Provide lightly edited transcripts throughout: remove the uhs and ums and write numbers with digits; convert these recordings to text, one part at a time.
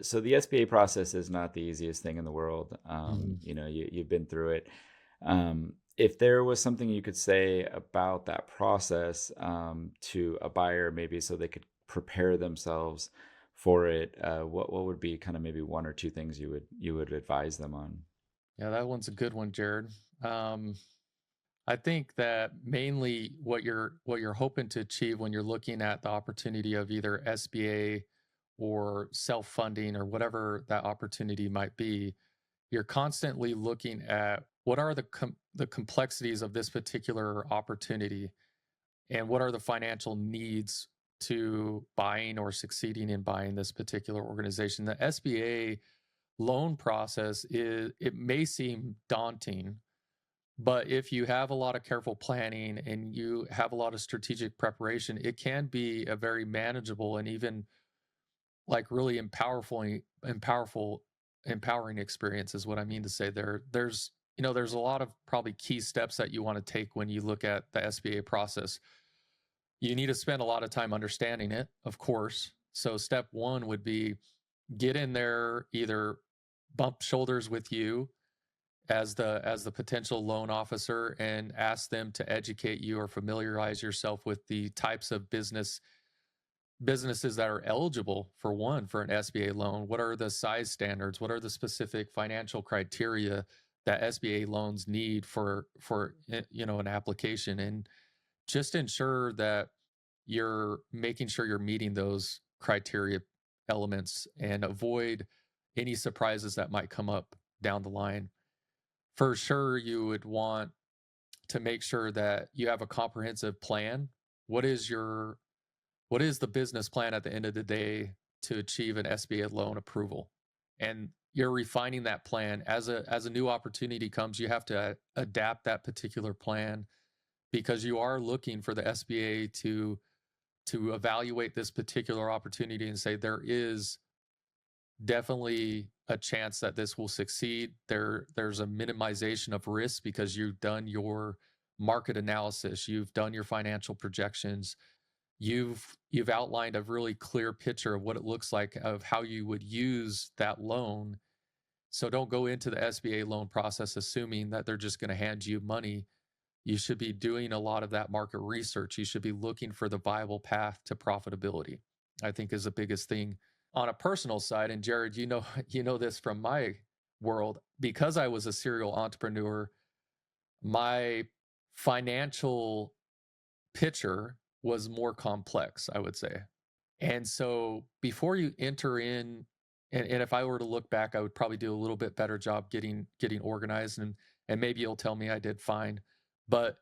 So the SBA process is not the easiest thing in the world. Mhm. You've been through it. If there was something you could say about that process to a buyer, maybe so they could prepare themselves for it, what would be kind of maybe one or two things you would advise them on? Yeah, that one's a good one, Jared. Um, I think that mainly what you're hoping to achieve when you're looking at the opportunity of either SBA or self-funding or whatever that opportunity might be, you're constantly looking at what are the complexities of this particular opportunity and what are the financial needs to buying or succeeding in buying this particular organization. The SBA loan process is it may seem daunting, but if you have a lot of careful planning and you have a lot of strategic preparation, it can be a very manageable and even like really empowering experience is what I mean to say there. There's a lot of probably key steps that you want to take when you look at the SBA process. You need to spend a lot of time understanding it, of course. So step 1 would be get in there, either bump shoulders with you as the potential loan officer and ask them to educate you or familiarize yourself with the types of businesses that are eligible for an SBA loan. What are the size standards? What are the specific financial criteria that SBA loans need for an application? And just ensure that you're making sure you're meeting those criteria elements and avoid any surprises that might come up down the line. For sure, you would want to make sure that you have a comprehensive plan. What is your what is the business plan at the end of the day to achieve an SBA loan approval? And you're refining that plan as a new opportunity comes. You have to adapt that particular plan because you are looking for the SBA to evaluate this particular opportunity and say there is definitely a chance that this will succeed. There's a minimization of risk because you've done your market analysis, you've done your financial projections, you've outlined a really clear picture of what it looks like of how you would use that loan. So don't go into the SBA loan process assuming that they're just going to hand you money. You should be doing a lot of that market research. You should be looking for the viable path to profitability. I think is the biggest thing on a personal side. And Jared, you know this from my world because I was a serial entrepreneur. My financial picture was more complex, I would say. And so before you enter in, and if I were to look back, I would probably do a little bit better job getting organized, and maybe you'll tell me I did fine. But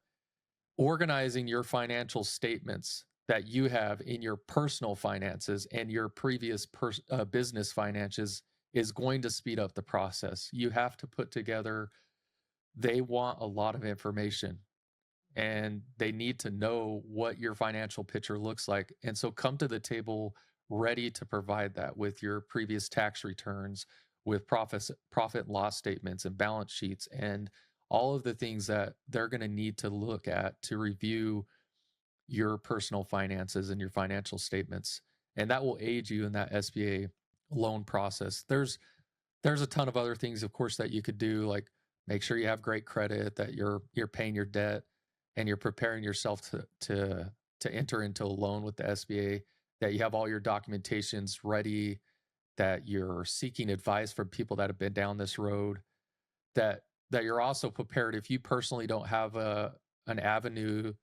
organizing your financial statements that you have in your personal finances and your previous business finances is going to speed up the process. You have to put together, they want a lot of information and they need to know what your financial picture looks like. And so come to the table ready to provide that with your previous tax returns, with profit and loss statements and balance sheets and all of the things that they're going to need to look at to review your personal finances and your financial statements. And that will aid you in that SBA loan process. There's a ton of other things, of course, that you could do, like make sure you have great credit, that you're paying your debt, and you're preparing yourself to enter into a loan with the SBA. That you have all your documentations ready, that you're seeking advice from people that have been down this road, that you're also prepared if you personally don't have a an avenue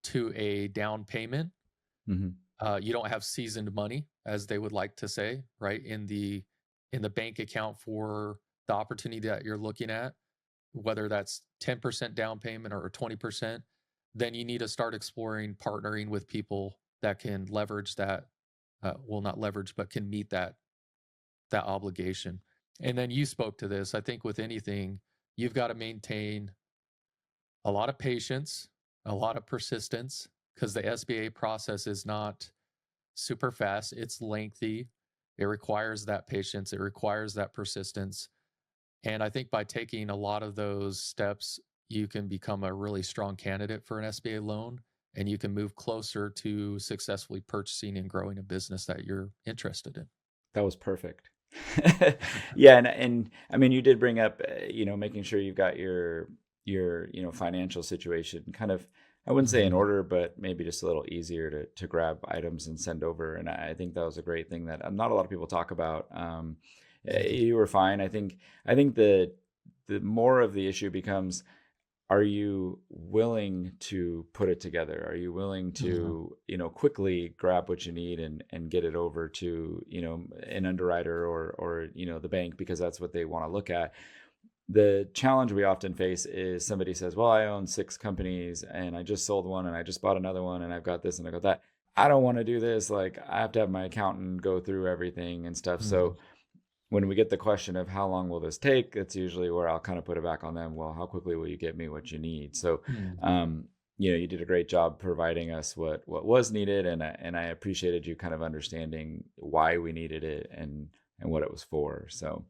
to a down payment. Hmm. You don't have seasoned money, as they would like to say, right in the bank account for the opportunity that you're looking at, whether that's 10% down payment or 20%. Then you need to start exploring partnering with people that can leverage that. Well, not leverage, but can meet that obligation. And then you spoke to this. I think with anything, you've got to maintain a lot of patience, a lot of persistence, because the SBA process is not super fast. It's lengthy. It requires that patience. It requires that persistence. And I think by taking a lot of those steps, you can become a really strong candidate for an SBA loan and you can move closer to successfully purchasing and growing a business that you're interested in. That was perfect. Yeah, and I mean, you did bring up, making sure you've got your financial situation kind of, I wouldn't say in Mhm. order, but maybe just a little easier to grab items and send over. And I think that was a great thing that not a lot of people talk about. Mhm. You were fine. I think the more of the issue becomes, are you willing to put it together? Are you willing Mhm. to, quickly grab what you need and get it over to, an underwriter or, the bank, because that's what they want to look at. The challenge we often face is somebody says, well, I own 6 companies and I just sold one and I just bought another one and I've got this and I got that. I don't want to do this. Like, I have to have my accountant go through everything and stuff. Mhm. So when we get the question of how long will this take, it's usually where I'll kind of put it back on them. Well, how quickly will you get me what you need? So, Mhm. um, you did a great job providing us what was needed, and I appreciated you kind of understanding why we needed it and what it was for. So,